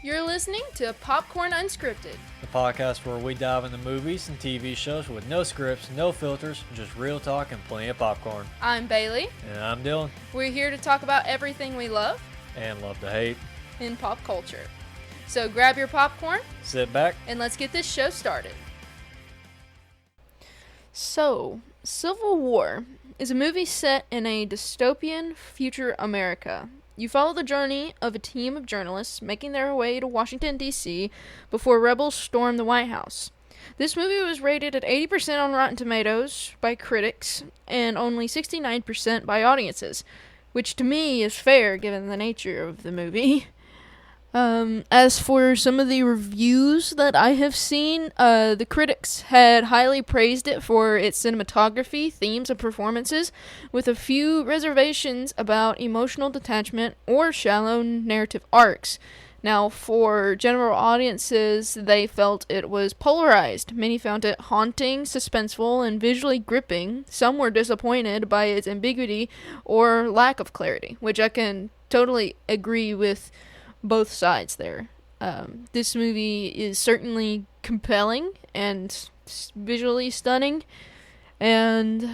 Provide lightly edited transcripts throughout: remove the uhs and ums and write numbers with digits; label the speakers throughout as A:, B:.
A: You're listening to Popcorn Unscripted,
B: the podcast where we dive into movies and TV shows with no scripts, no filters, just real talk and plenty of popcorn.
A: I'm Bailey.
B: And I'm Dylan.
A: We're here to talk about everything we love
B: And love to hate
A: in pop culture. So grab your popcorn,
B: sit back,
A: and let's get this show started. So, Civil War is a movie set in a dystopian future America. You follow the journey of a team of journalists making their way to Washington, D.C. before rebels storm the White House. This movie was rated at 80% on Rotten Tomatoes by critics and only 69% by audiences, which to me is fair given the nature of the movie. As for some of the reviews that I have seen, the critics had highly praised it for its cinematography, themes, and performances, with a few reservations about emotional detachment or shallow narrative arcs. Now, for general audiences, they felt it was polarized. Many found it haunting, suspenseful, and visually gripping. Some were disappointed by its ambiguity or lack of clarity, which I can totally agree with both sides there. This movie is certainly compelling and visually stunning, and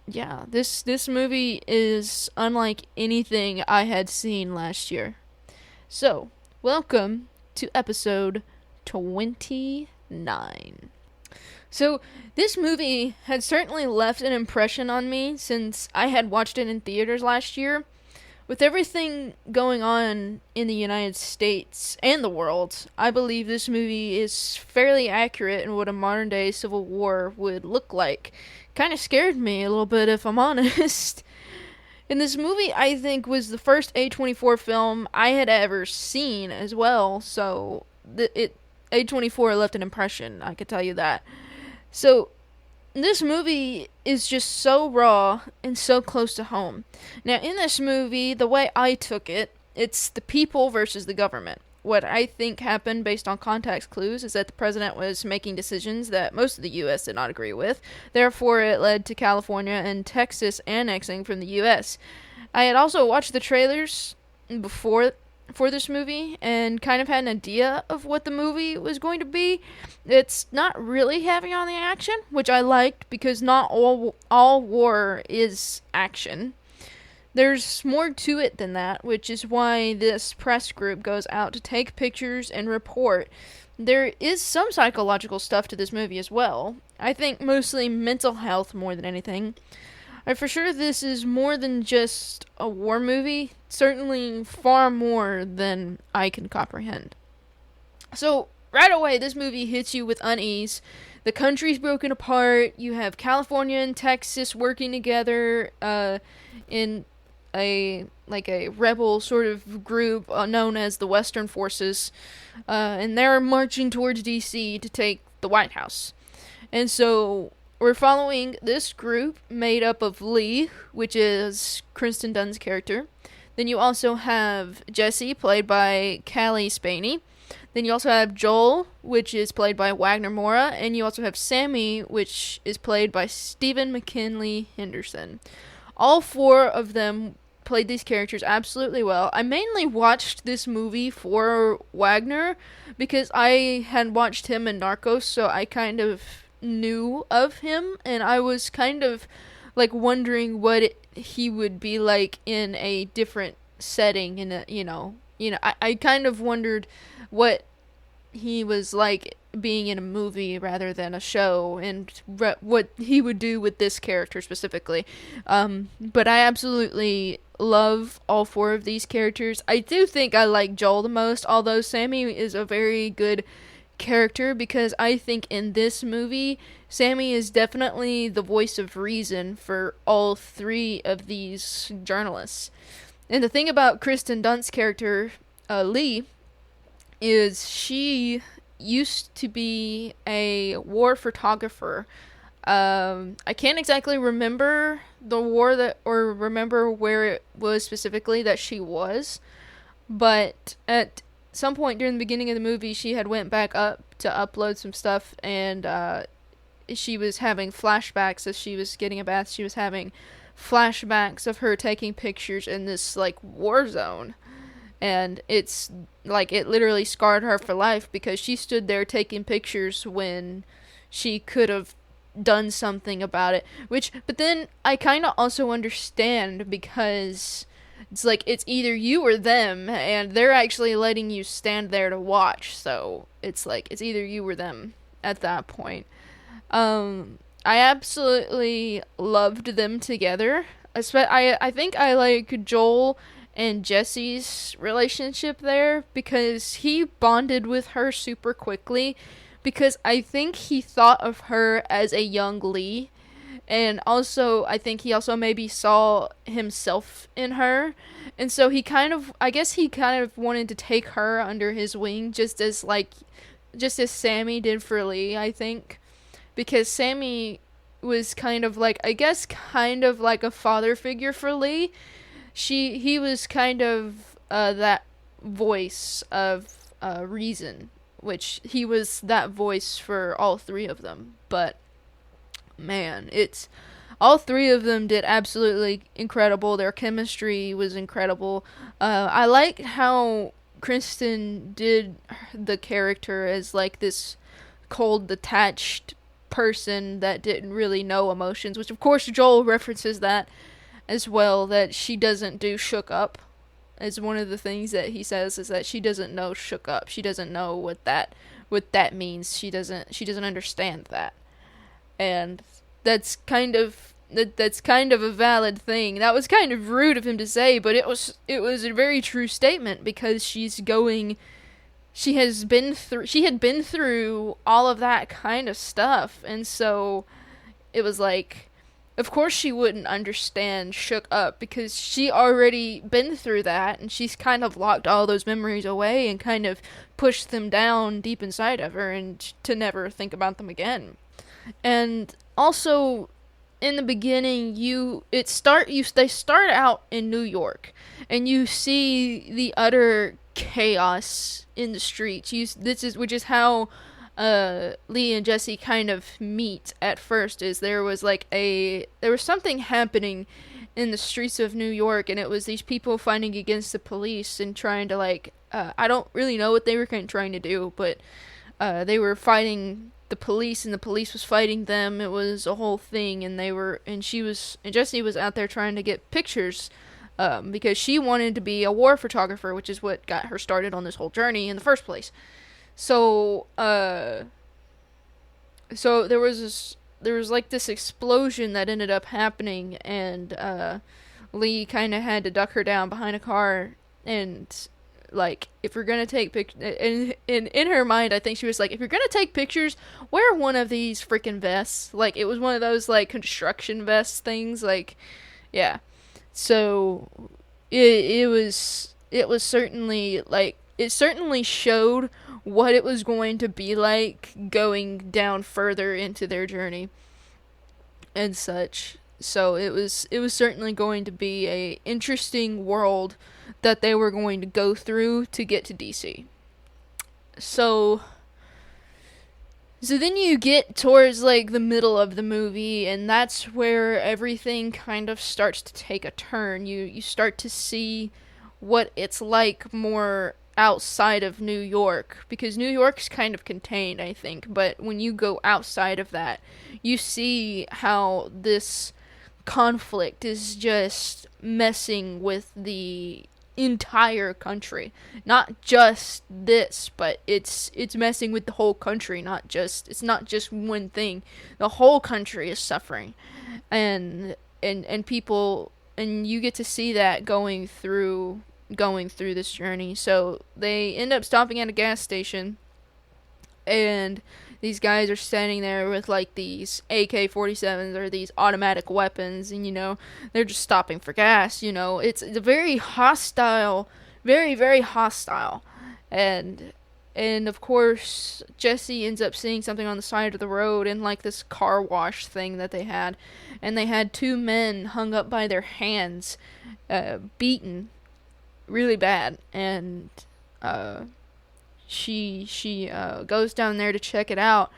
A: yeah, this movie is unlike anything I had seen last year. So, welcome to episode 29. So, this movie had certainly left an impression on me since I had watched it in theaters last year. With everything going on in the United States and the world, I believe this movie is fairly accurate in what a modern-day civil war would look like. Kind of scared me a little bit, if I'm honest. And this movie, I think, was the first A24 film I had ever seen as well, so A24 left an impression, I could tell you that. So, this movie is just so raw and so close to home. Now, in this movie, the way I took it, it's the people versus the government. What I think happened based on context clues is that the president was making decisions that most of the U.S. did not agree with. Therefore, it led to California and Texas annexing from the U.S. I had also watched the trailers for this movie and kind of had an idea of what the movie was going to be. It's not really heavy on the action, which I liked because not all war is action. There's more to it than that, which is why this press group goes out to take pictures and report. There is some psychological stuff to this movie as well. I think mostly mental health more than anything. For sure, this is more than just a war movie. Certainly far more than I can comprehend. So, right away, this movie hits you with unease. The country's broken apart. You have California and Texas working together in a rebel sort of group known as the Western Forces. And they're marching towards D.C. to take the White House. And so we're following this group made up of Lee, which is Kristen Dunst's character. Then you also have Jesse, played by Callie Spaney. Then you also have Joel, which is played by Wagner Moura. And you also have Sammy, which is played by Stephen McKinley Henderson. All four of them played these characters absolutely well. I mainly watched this movie for Wagner because I had watched him in Narcos, so I kind of knew of him, and I was kind of like wondering what he would be like in a different setting. In I kind of wondered what he was like being in a movie rather than a show, and what he would do with this character specifically. But I absolutely love all four of these characters. I do think I like Joel the most, although Sammy is a very good character, because I think in this movie Sammy is definitely the voice of reason for all three of these journalists. And the thing about Kristen Dunst's character, Lee, is she used to be a war photographer. I can't exactly remember the war or remember where it was specifically that she was, but at some point during the beginning of the movie, she had went back up to upload some stuff, and she was having flashbacks as she was getting a bath. She was having flashbacks of her taking pictures in this like war zone, And it's like it literally scarred her for life because she stood there taking pictures when she could have done something about it. But then I kind of also understand because it's like it's either you or them, and they're actually letting you stand there to watch. So it's like it's either you or them at that point. I absolutely loved them together. I think I like Joel and Jesse's relationship there because he bonded with her super quickly because I think he thought of her as a young Lee, and also I think he also maybe saw himself in her, and so I guess he kind of wanted to take her under his wing just as Sammy did for Lee, I think, because Sammy was kind of like, I guess, kind of like a father figure for Lee. He was kind of that voice of reason, which he was that voice for all three of them. But man, it's all three of them did absolutely incredible. Their chemistry was incredible. I liked how Kristen did the character as like this cold, detached person that didn't really know emotions, which of course Joel references that as well, that she doesn't do shook up. As one of the things that he says is that she doesn't know shook up. She doesn't know what that means. She doesn't understand that. And that's kind of a valid thing. That was kind of rude of him to say, but it was a very true statement because she had been through all of that kind of stuff, and so it was like, of course she wouldn't understand shook up because she already been through that, and she's kind of locked all those memories away and kind of pushed them down deep inside of her and to never think about them again. And also, in the beginning, they start out in New York, and you see the utter chaos in the streets. Which is how Lee and Jesse kind of meet at first. Is there was something happening in the streets of New York, and it was these people fighting against the police and trying to I don't really know what they were kind of trying to do, but they were fighting the police, and the police was fighting them. It was a whole thing, and Jesse was out there trying to get pictures, because she wanted to be a war photographer, which is what got her started on this whole journey in the first place. So there was this explosion that ended up happening, and Lee kind of had to duck her down behind a car, and if you're gonna take pictures, and in her mind, I think she was like, if you're gonna take pictures, wear one of these freaking vests. It was one of those construction vest things, yeah. So it was certainly it certainly showed what it was going to be like going down further into their journey and such. So it was certainly going to be a interesting world that they were going to go through to get to DC. So then you get towards the middle of the movie, and that's where everything kind of starts to take a turn. You start to see what it's like more outside of New York, because New York's kind of contained, I think, but when you go outside of that, you see how this conflict is just messing with the entire country. Not just this, but it's messing with the whole country. It's not just one thing. The whole country is suffering, and people, and you get to see that going through this journey. So they end up stopping at a gas station, and these guys are standing there with these AK-47s or these automatic weapons, and they're just stopping for gas. It's a very hostile, very, very hostile, and of course Jesse ends up seeing something on the side of the road in this car wash thing that they had, and they had two men hung up by their hands, beaten really bad, and she goes down there to check it out,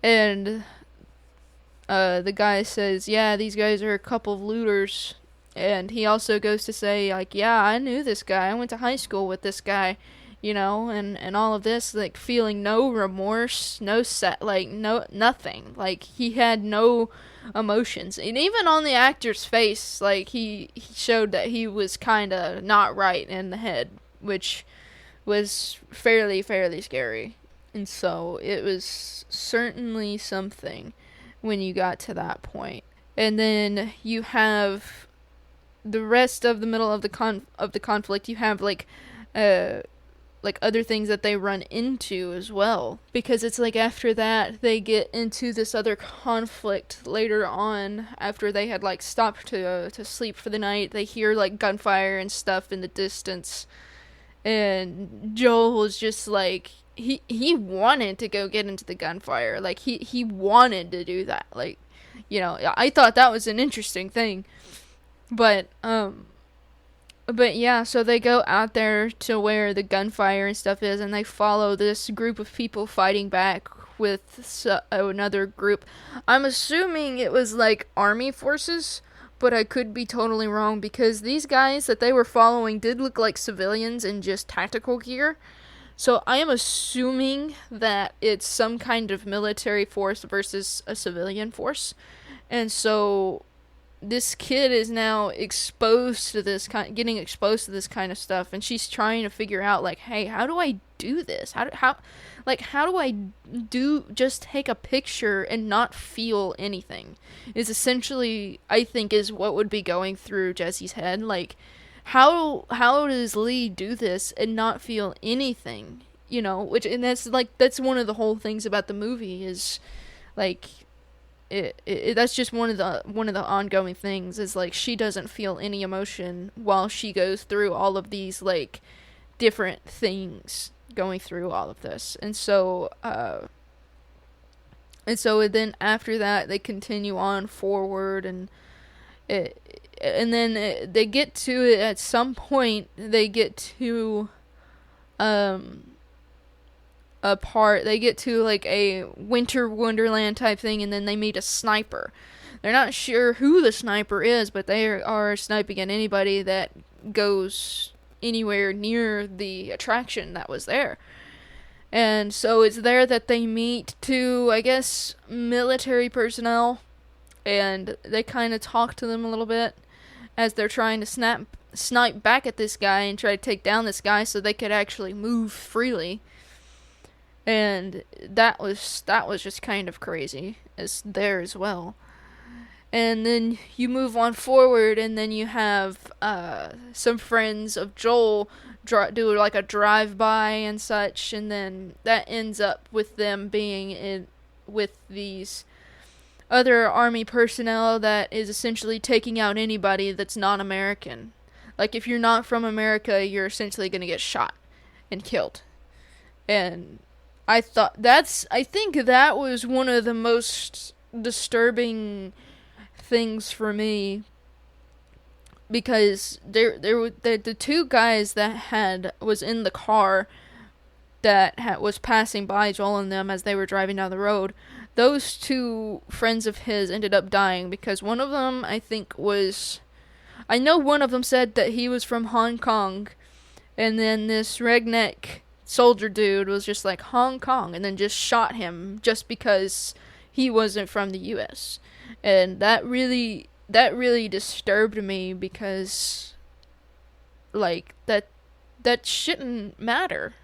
A: and the guy says, yeah, these guys are a couple of looters, And he also goes to say, like, yeah, I knew this guy. I went to high school with this guy, and all of this, like, feeling no remorse, no, nothing. Like, he had no emotions. And even on the actor's face, like, he showed that he was kind of not right in the head, which was fairly scary. And so it was certainly something when you got to that point. And then you have the rest of the middle of the conflict. You have like other things that they run into as well, because it's like after that they get into this other conflict later on. After they had like stopped to sleep for the night, they hear like gunfire and stuff in the distance, and Joel was just like, he wanted to go get into the gunfire. Like he wanted to do that. Like, I thought that was an interesting thing. But yeah, so they go out there to where the gunfire and stuff is, and they follow this group of people fighting back with another group. I'm assuming it was like army forces, but I could be totally wrong, because these guys that they were following did look like civilians in just tactical gear. So I am assuming that it's some kind of military force versus a civilian force. And so this kid is now exposed to getting exposed to this kind of stuff, and she's trying to figure out, like, hey, how do I do this? How do I just take a picture and not feel anything? Is essentially, I think, is what would be going through Jesse's head. Like, how does Lee do this and not feel anything? And that's one of the whole things about the movie is, like, that's just one of the ongoing things, is like she doesn't feel any emotion while she goes through all of these like different things, going through all of this. And so then after that they continue on forward, and then they get to it at some point. They get to they get to like a winter wonderland type thing, and then they meet a sniper. They're not sure who the sniper is, but they are sniping at anybody that goes anywhere near the attraction that was there. And so it's there that they meet two, I guess, military personnel, and they kind of talk to them a little bit as they're trying to snipe back at this guy and try to take down this guy so they could actually move freely. And that was just kind of crazy as well. And then you move on forward, and then you have some friends of Joel do like a drive-by and such, and then that ends up with them being with these other army personnel that is essentially taking out anybody that's not American. Like, if you're not from America, you're essentially going to get shot and killed. And I think that was one of the most disturbing things for me, because the two guys that was in the car that was passing by Joel and them as they were driving down the road, those two friends of his ended up dying, because one of them, I know one of them said that he was from Hong Kong, and then this redneck soldier dude was just like, Hong Kong, and then just shot him just because he wasn't from the US. And that really disturbed me, because like that shouldn't matter.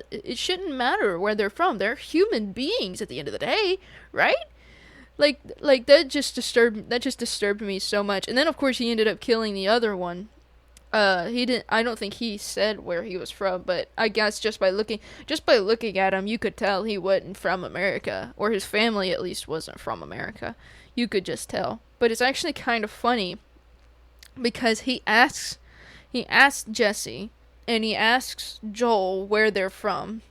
A: It shouldn't matter where they're from. They're human beings at the end of the day, right? Like that just disturbed me so much. And then of course he ended up killing the other one. I don't think he said where he was from, but I guess just by looking at him, you could tell he wasn't from America, or his family at least wasn't from America. You could just tell. But it's actually kind of funny, because he asks Jesse, and he asks Joel where they're from.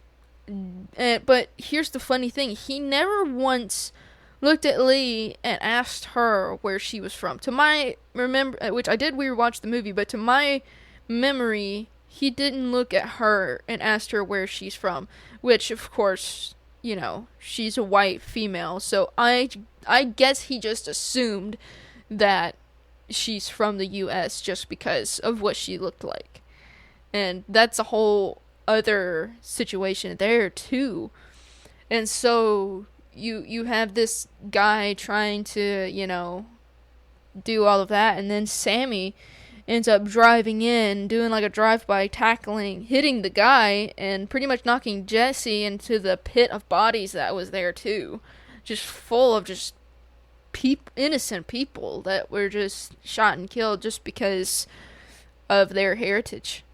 A: But here's the funny thing. He never once looked at Lee and asked her where she was from. To my which I did rewatch the movie, but to my memory, he didn't look at her and asked her where she's from, which of course, she's a white female, so I guess he just assumed that she's from the US just because of what she looked like. And that's a whole other situation there too. And so you have this guy trying to, do all of that, and then Sammy ends up driving in, doing like a drive-by, tackling, hitting the guy, and pretty much knocking Jesse into the pit of bodies that was there too. Just full of just innocent people that were just shot and killed just because of their heritage.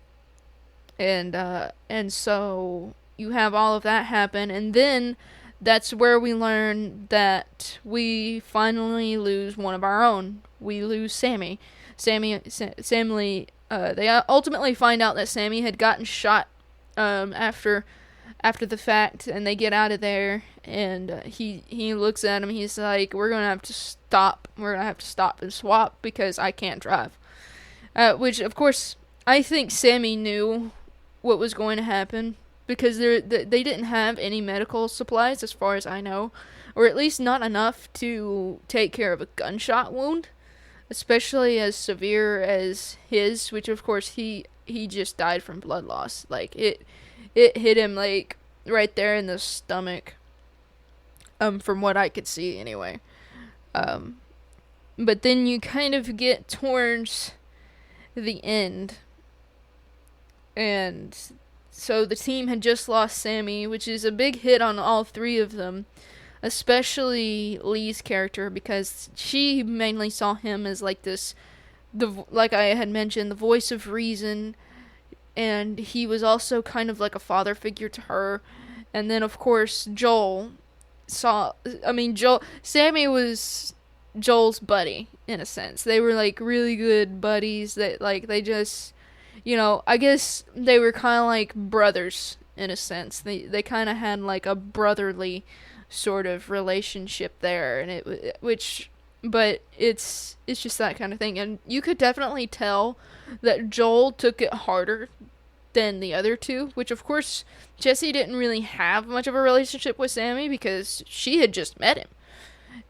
A: And so you have all of that happen, and then that's where we learn that we finally lose one of our own. We lose Sammy. They ultimately find out that Sammy had gotten shot after the fact, and they get out of there, and he looks at him. He's like, "We're gonna have to stop. We're gonna have to stop and swap because I can't drive." Which, of course, I think Sammy knew what was going to happen, because they didn't have any medical supplies, as far as I know, or at least not enough to take care of a gunshot wound, especially as severe as his, which of course he just died from blood loss. Like it hit him like right there in the stomach, from what I could see anyway. But then you kind of get towards the end, and so the team had just lost Sammy, which is a big hit on all three of them, especially Lee's character, because she mainly saw him as like like I had mentioned, the voice of reason, and he was also kind of like a father figure to her. And then of course Sammy was Joel's buddy in a sense. They were like really good buddies that like they just, I guess they were kind of like brothers in a sense. They kind of had like a brotherly sort of relationship there, and but it's just that kind of thing. And you could definitely tell that Joel took it harder than the other two, which of course Jesse didn't really have much of a relationship with Sammy because she had just met him.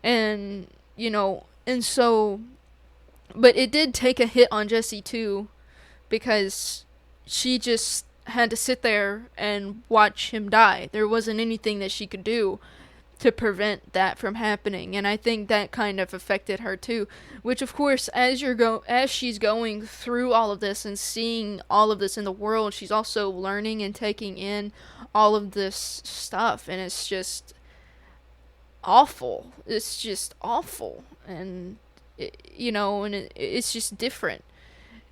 A: And, and so, but it did take a hit on Jesse too, because she just had to sit there and watch him die. There wasn't anything that she could do to prevent that from happening, and I think that kind of affected her too. Which, of course, as she's going through all of this and seeing all of this in the world, she's also learning and taking in all of this stuff, and it's just awful. It's just awful, and it's just different.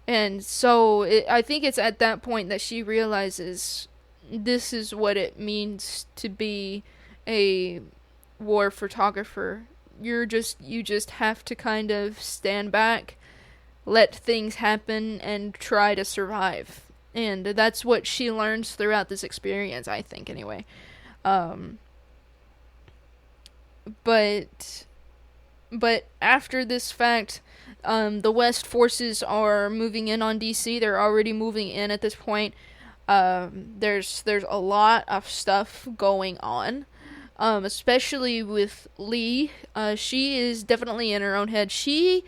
A: And so I think it's at that point that she realizes this is what it means to be a war photographer. You just have to kind of stand back, let things happen, and try to survive. And that's what she learns throughout this experience, I think, anyway. But after this fact, the West forces are moving in on DC. They're already moving in at this point. There's a lot of stuff going on, especially with Lee. She is definitely in her own head. She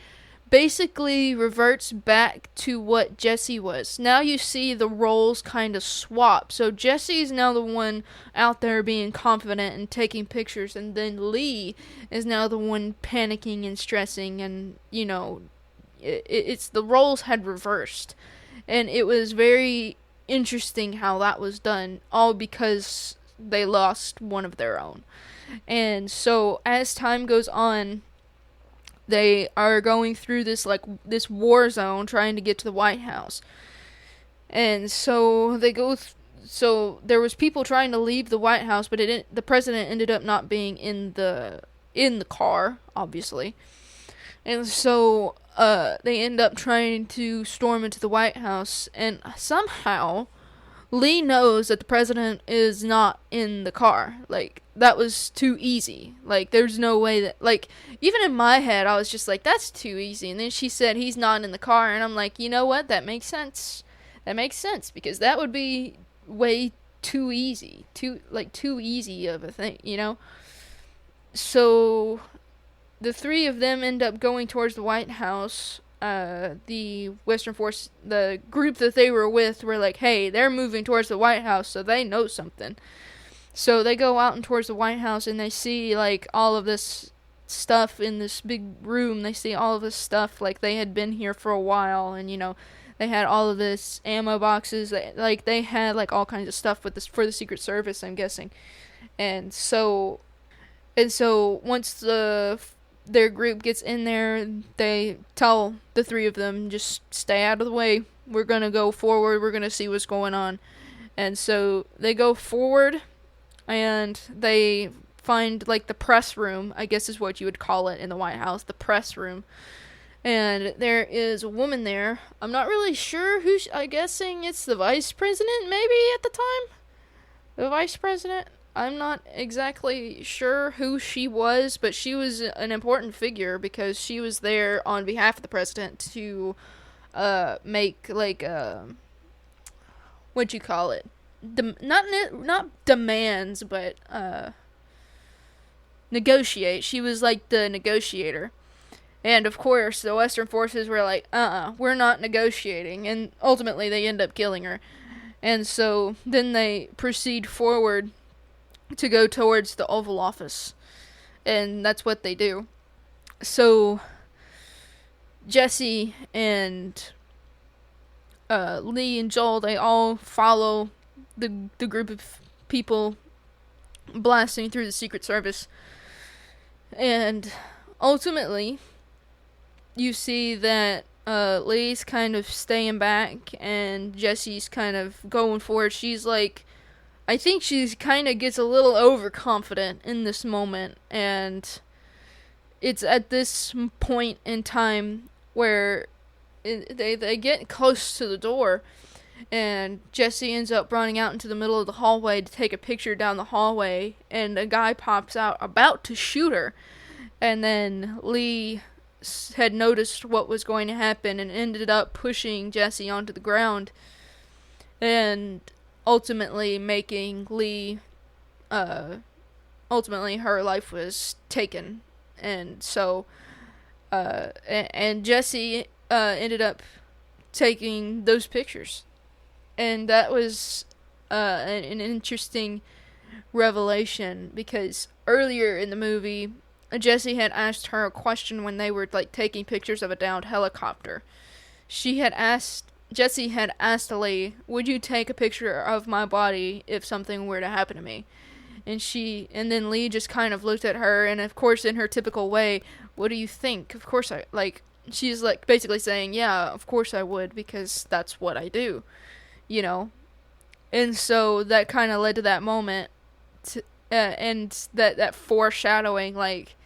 A: basically reverts back to what Jesse was. Now you see the roles kind of swap. So Jesse's now the one out there being confident and taking pictures, and then Lee is now the one panicking and stressing, and it's the roles had reversed, and it was very interesting how that was done, all because they lost one of their own. And so as time goes on, they are going through this war zone trying to get to the White House. And so they go so there was people trying to leave the White House, but the president ended up not being in the car, obviously. And so they end up trying to storm into the White House, and somehow Lee knows that the president is not in the car. Like, that was too easy. Like, there's no way that, like, even in my head, I was just like, that's too easy. And then she said he's not in the car, and I'm like, you know what? That makes sense. That makes sense, because that would be way too easy. Too easy of a thing, So the three of them end up going towards the White House. the Western Force, the group that they were with, were like, hey, they're moving towards the White House, so they know something. So they go out and towards the White House, and they see, like, all of this stuff in this big room. They see all of this stuff, like, they had been here for a while, and, they had all of this ammo boxes. They had, like, all kinds of stuff with this for the Secret Service, I'm guessing. And so once their group gets in there, they tell the three of them, just stay out of the way. We're going to go forward. We're going to see what's going on. And so they go forward, and they find, like, the press room, I guess is what you would call it in the White House, the press room. And there is a woman there. I'm not really sure who, I'm guessing it's the vice president, maybe, at the time? The vice president? I'm not exactly sure who she was, but she was an important figure because she was there on behalf of the president to make, like, what'd you call it? Not demands, but negotiate. She was like the negotiator. And of course, the Western forces were like, we're not negotiating. And ultimately, they end up killing her. And so then they proceed forward to go towards the Oval Office. And that's what they do. So Jesse and Lee and Joel, they all follow the group of people blasting through the Secret Service. And ultimately, you see that Lee's kind of staying back and Jesse's kind of going forward. She's like, I think she's kind of gets a little overconfident in this moment, and it's at this point in time where they get close to the door, and Jesse ends up running out into the middle of the hallway to take a picture down the hallway, and a guy pops out about to shoot her, and then Lee had noticed what was going to happen and ended up pushing Jesse onto the ground, and ultimately making Lee, ultimately her life was taken. And so, and Jesse, ended up taking those pictures. And that was, an interesting revelation, because earlier in the movie, Jesse had asked her a question when they were, like, taking pictures of a downed helicopter. Jesse had asked Lee, would you take a picture of my body if something were to happen to me? And then Lee just kind of looked at her, and of course, in her typical way, what do you think? Of course she's like basically saying, yeah, of course I would, because that's what I do, And so that kind of led to that moment, and that foreshadowing, like,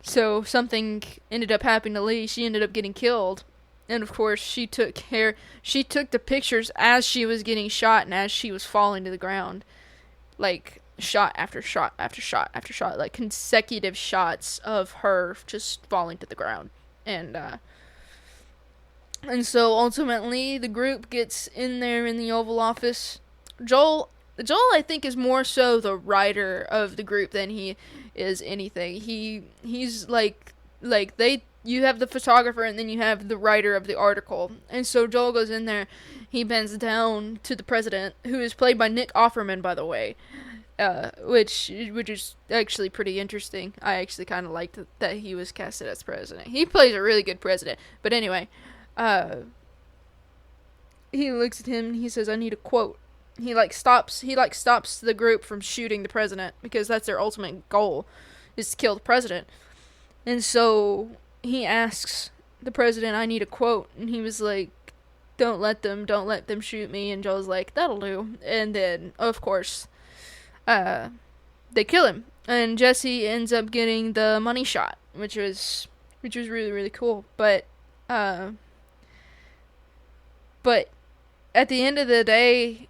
A: so something ended up happening to Lee. She ended up getting killed. And of course, she took the pictures as she was getting shot and as she was falling to the ground. Like, shot after shot after shot after shot. Like, consecutive shots of her just falling to the ground. And so ultimately, the group gets in there in the Oval Office. Joel, I think, is more so the writer of the group than he is anything. He's you have the photographer, and then you have the writer of the article. And so Joel goes in there, he bends down to the president, who is played by Nick Offerman, by the way, which is actually pretty interesting. I actually kind of liked that he was casted as president. He plays a really good president. But anyway, he looks at him and he says, I need a quote. He stops the group from shooting the president, because that's their ultimate goal, is to kill the president. And so he asks the president, I need a quote. And he was like, don't let them shoot me. And Joel's like, that'll do. And then, of course, they kill him. And Jesse ends up getting the money shot, which was really, really cool. But at the end of the day,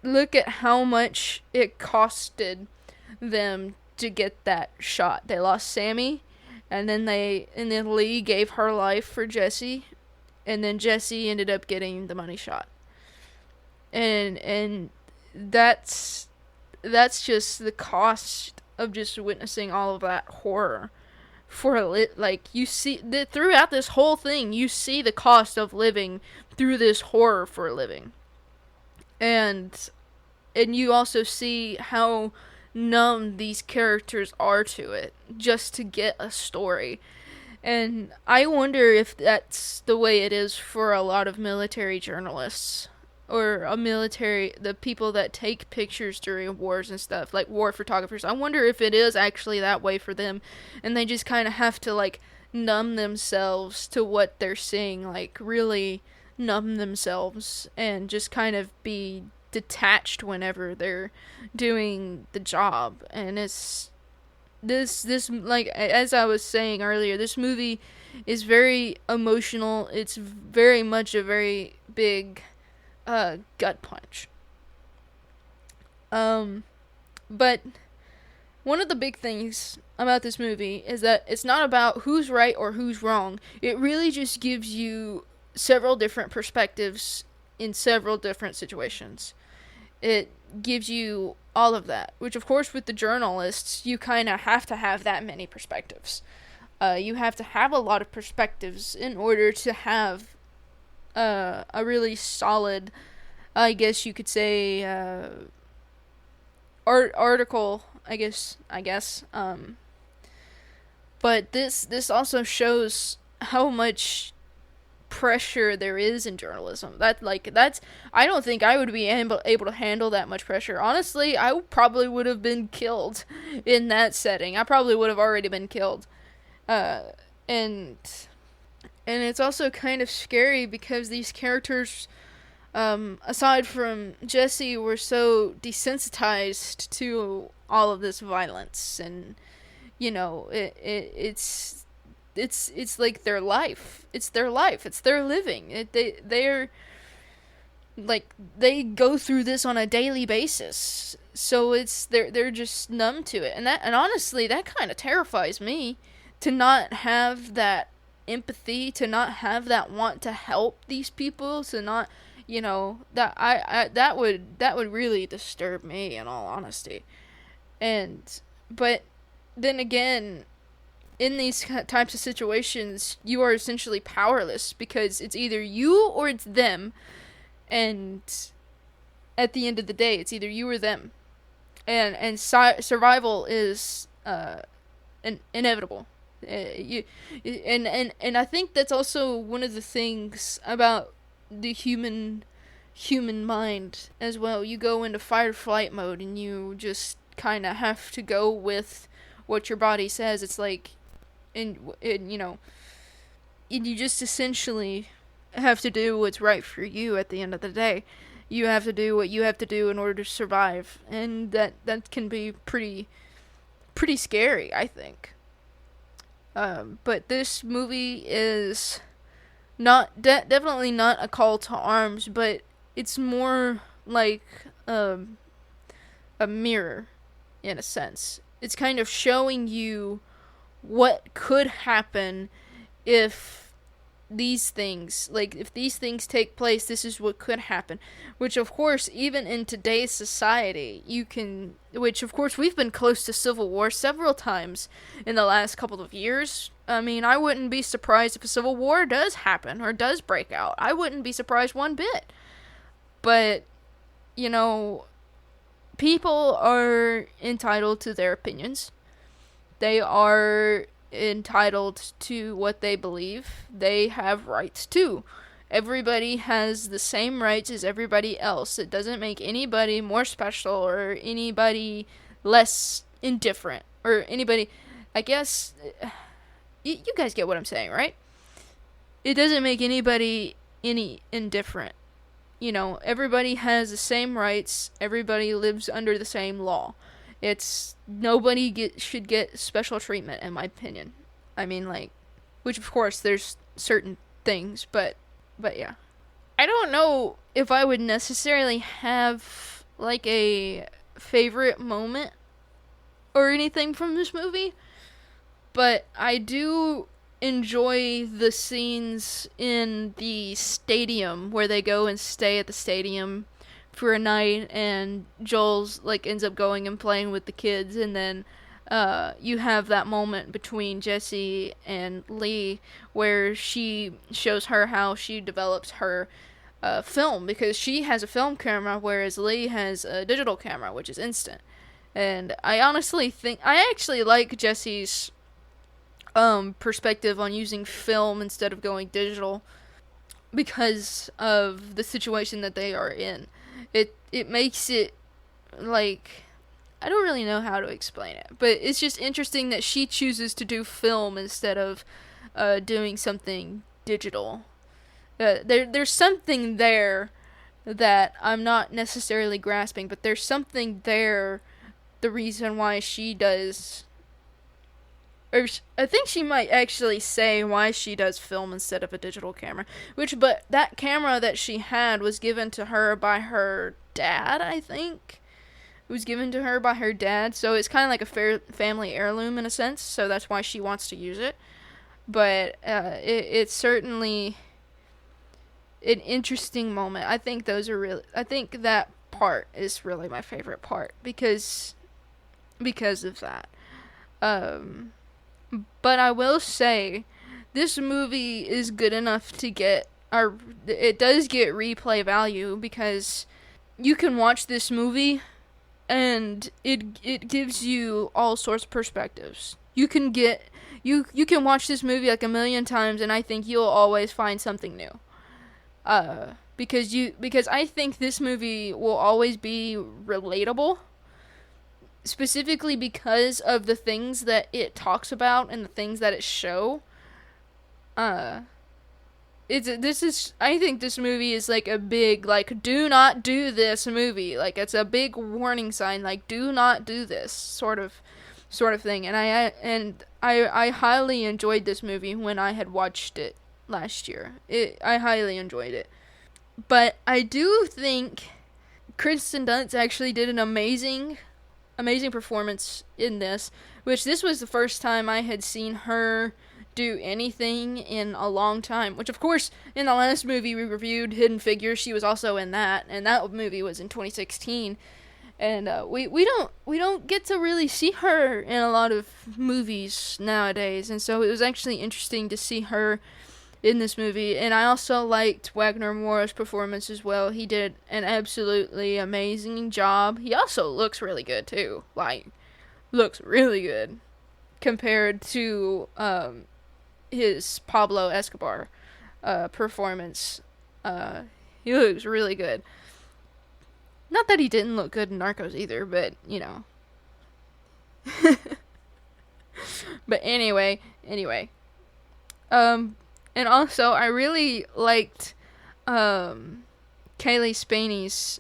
A: look at how much it costed them to get that shot. They lost Sammy, and then Lee gave her life for Jesse, and then Jesse ended up getting the money shot. And that's just the cost of just witnessing all of that horror for like you see that throughout this whole thing, you see the cost of living through this horror for a living, and you also see how numb these characters are to it just to get a story. And I wonder if that's the way it is for a lot of military journalists or the people that take pictures during wars and stuff, like war photographers. I wonder if it is actually that way for them, and they just kind of have to like numb themselves to what they're seeing, like really numb themselves and just kind of be detached whenever they're doing the job. And it's this like, as I was saying earlier, this movie is very emotional. It's very much a very big gut punch. But one of the big things about this movie is that it's not about who's right or who's wrong. It really just gives you several different perspectives in several different situations. It gives you all of that, which of course with the journalists, you kind of have to have that many perspectives. You have to have a lot of perspectives in order to have a really solid, I guess you could say, article, I guess. But this also shows how much pressure there is in journalism. That's I don't think I would be able to handle that much pressure. Honestly, I probably would have been killed in that setting. I probably would have already been killed. And it's also kind of scary because these characters, aside from Jesse, were so desensitized to all of this violence, and you know, it's like their life. It's their life. It's their living. They're like, they go through this on a daily basis. So they're just numb to it, and honestly, that kind of terrifies me, to not have that empathy, to not have that want to help these people, to not, you know, that would really disturb me, in all honesty. But then again, in these types of situations, you are essentially powerless, because it's either you or it's them, and at the end of the day, it's either you or them, and survival is inevitable. And I think that's also one of the things about the human mind as well. You go into fight or flight mode, and you just kind of have to go with what your body says. It's like, and you know, and you just essentially have to do what's right for you. At the end of the day, you have to do what you have to do in order to survive, and that can be pretty scary, I think. But this movie is not definitely not a call to arms, but it's more like a mirror, in a sense. It's kind of showing you what could happen if these things take place. This is what could happen, which of course, even in today's society, which of course we've been close to civil war several times in the last couple of years. I mean, I wouldn't be surprised if a civil war does happen or does break out. I wouldn't be surprised one bit. But, you know, people are entitled to their opinions. They are entitled to what they believe. They have rights too. Everybody has the same rights as everybody else. It doesn't make anybody more special or anybody less indifferent or anybody, I guess, you guys get what I'm saying, right? It doesn't make anybody any indifferent. You know, everybody has the same rights. Everybody lives under the same law. It's nobody should get special treatment, in my opinion. I mean, like, which of course there's certain things, but yeah. I don't know if I would necessarily have like a favorite moment or anything from this movie, but I do enjoy the scenes in the stadium where they go and stay at the stadium for a night, and Joel's like ends up going and playing with the kids, and then you have that moment between Jesse and Lee where she shows her how she develops her film, because she has a film camera whereas Lee has a digital camera, which is instant. And I honestly think I actually like Jesse's perspective on using film instead of going digital because of the situation that they are in. It makes it like, I don't really know how to explain it, but it's just interesting that she chooses to do film instead of doing something digital. There's something there that I'm not necessarily grasping, but there's something there. The reason why she does, or I think she might actually say why she does film instead of a digital camera. But that camera that she had was given to her by her dad, I think. It was given to her by her dad, so it's kind of like a family heirloom in a sense, so that's why she wants to use it. But it's certainly an interesting moment. I think that part is really my favorite part because of that. But I will say, this movie is good enough to it does get replay value, because you can watch this movie and it gives you all sorts of perspectives. You can watch this movie like a million times and I think you'll always find something new. Because I think this movie will always be relatable, specifically because of the things that it talks about and the things that it show. I think this movie is like a big, like, do not do this movie. Like, it's a big warning sign, like, do not do this sort of thing. And I highly enjoyed this movie when I had watched it last year. I highly enjoyed it. But I do think Kristen Dunst actually did an amazing performance in this, which this was the first time I had seen her do anything in a long time. Which, of course, in the last movie we reviewed, Hidden Figures, she was also in that, and that movie was in 2016. And we don't get to really see her in a lot of movies nowadays, and so it was actually interesting to see her in this movie. And I also liked Wagner Moura's performance as well. He did an absolutely amazing job. He also looks really good too. Like, looks really good compared to his Pablo Escobar performance. He looks really good. Not that he didn't look good in Narcos either, but you know. But anyway. And also, I really liked Kaylee Spaney's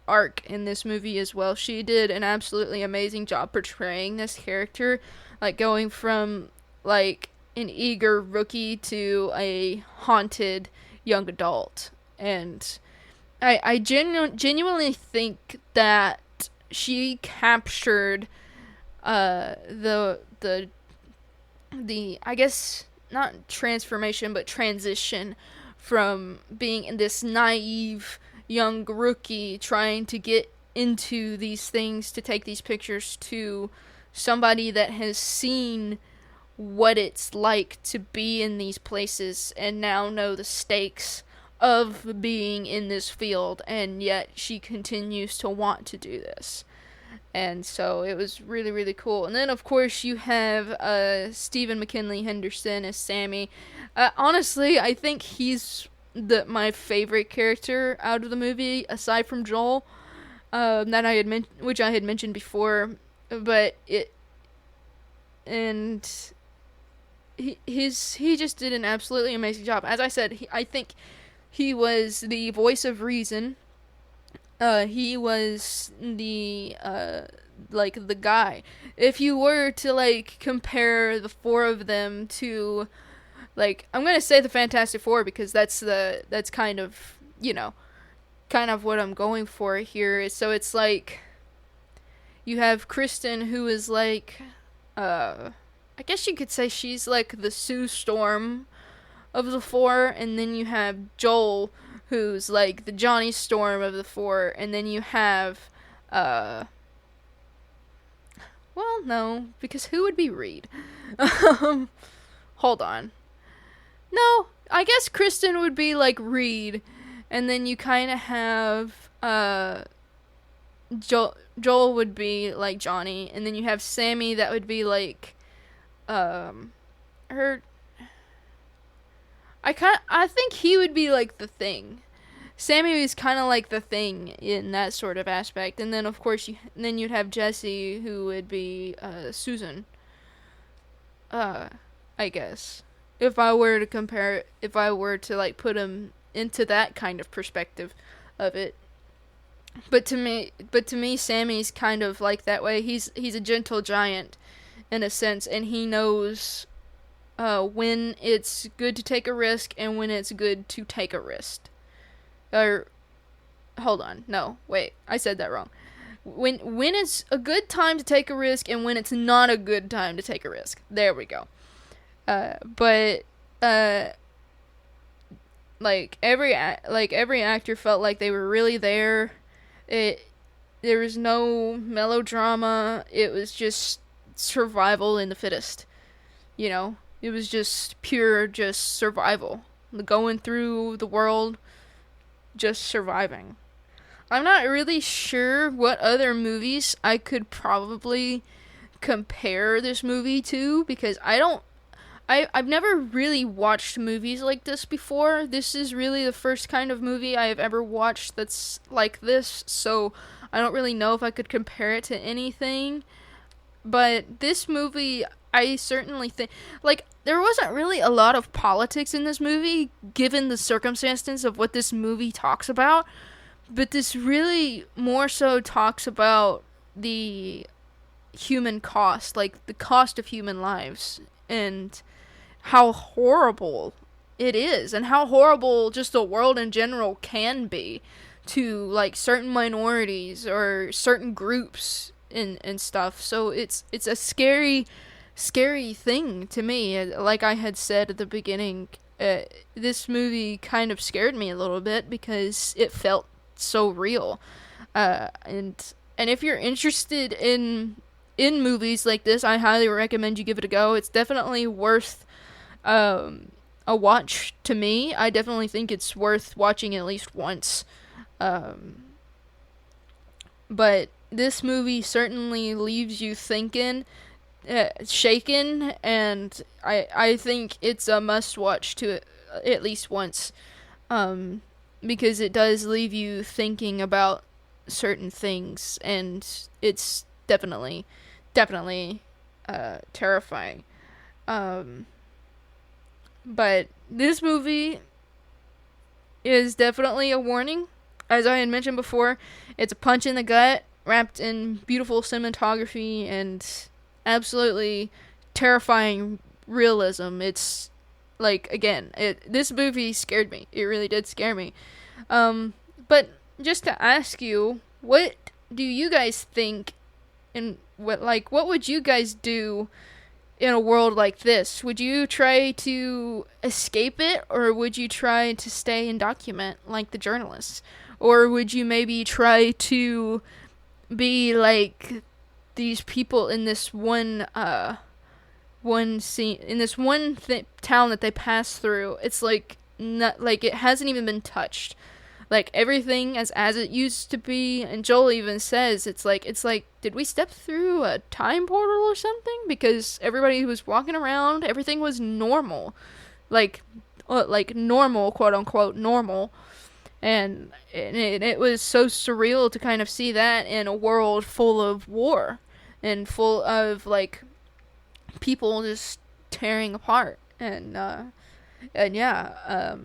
A: arc in this movie as well. She did an absolutely amazing job portraying this character, like going from like an eager rookie to a haunted young adult. And I genuinely think that she captured the I guess not transformation, but transition from being this naive young rookie trying to get into these things, to take these pictures, to somebody that has seen what it's like to be in these places and now know the stakes of being in this field, and yet she continues to want to do this. And so it was really, really cool. And then, of course, you have Stephen McKinley Henderson as Sammy. Honestly, I think he's my favorite character out of the movie, aside from Joel, which I had mentioned before. But he just did an absolutely amazing job. As I said, I think he was the voice of reason. He was the the guy. If you were to like compare the four of them to, like, I'm gonna say the Fantastic Four because that's kind of, you know, kind of what I'm going for here. So it's like you have Kristen, who is like I guess you could say she's like the Sue Storm of the four, and then you have Joel, who's like the Johnny Storm of the four, and then you have what Well, no, because who would be Reed? Hold on. No, I guess Kristen would be like Reed, and then you kind of have Joel would be like Johnny, and then you have Sammy that would be like her. I think he would be like the Thing. Sammy is kind of like the Thing in that sort of aspect, and then of course you'd have Jesse, who would be Susan. I guess if I were to like put him into that kind of perspective of it. But to me, Sammy's kind of like that way. He's a gentle giant, in a sense, and he knows when it's good to take a risk and when it's good to take a risk. Or, hold on, no, wait, I said that wrong. When it's a good time to take a risk and when it's not a good time to take a risk. There we go. Like every actor felt like they were really there. There was no melodrama. It was just survival in the fittest. You know, it was just pure, just survival. Going through the world, just surviving. I'm not really sure what other movies I could probably compare this movie to, because I've never really watched movies like this before. This is really the first kind of movie I have ever watched that's like this, so I don't really know if I could compare it to anything. But this movie, I certainly think, like, there wasn't really a lot of politics in this movie, given the circumstances of what this movie talks about. But this really more so talks about the human cost, like the cost of human lives, and how horrible it is, and how horrible just the world in general can be to like certain minorities or certain groups and stuff. So it's a scary thing to me. Like I had said at the beginning, this movie kind of scared me a little bit because it felt so real. And if you're interested in movies like this, I highly recommend you give it a go. It's definitely worth a watch to me. I definitely think it's worth watching at least once. But this movie certainly leaves you thinking, shaken, and I think it's a must watch to at least once. Because it does leave you thinking about certain things, and it's definitely terrifying. But this movie is definitely a warning. As I had mentioned before, it's a punch in the gut, wrapped in beautiful cinematography and absolutely terrifying realism. It's like, again, this movie scared me. It really did scare me. But just to ask you, what do you guys think, and what would you guys do in a world like this? Would you try to escape it, or would you try to stay and document like the journalists? Or would you maybe try to be like these people in this one scene, in this one town that they pass through? It's like, not like it hasn't even been touched. Like everything as it used to be, and Joel even says it's like did we step through a time portal or something? Because everybody was walking around, everything was normal, like normal, quote unquote normal, and it was so surreal to kind of see that in a world full of war and full of like people just tearing apart, and yeah,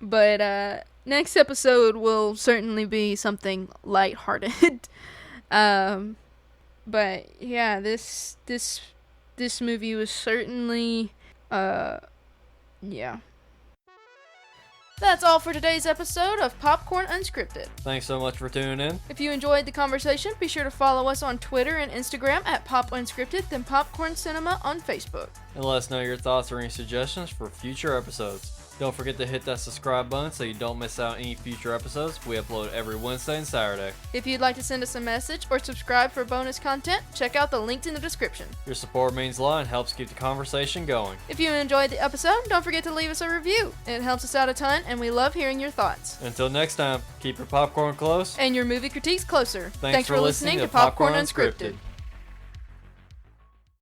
A: but next episode will certainly be something lighthearted. But yeah, this movie was certainly, yeah. That's all for today's episode of Popcorn Unscripted.
B: Thanks so much for tuning in.
A: If you enjoyed the conversation, be sure to follow us on Twitter and Instagram at Pop Unscripted, then Popcorn Cinema on Facebook.
B: And let us know your thoughts or any suggestions for future episodes. Don't forget to hit that subscribe button so you don't miss out on any future episodes. We upload every Wednesday and Saturday.
A: If you'd like to send us a message or subscribe for bonus content, check out the links in the description.
B: Your support means a lot and helps keep the conversation going.
A: If you enjoyed the episode, don't forget to leave us a review. It helps us out a ton, and we love hearing your thoughts.
B: Until next time, keep your popcorn close
A: And your movie critiques closer.
B: Thanks for listening to Popcorn Unscripted.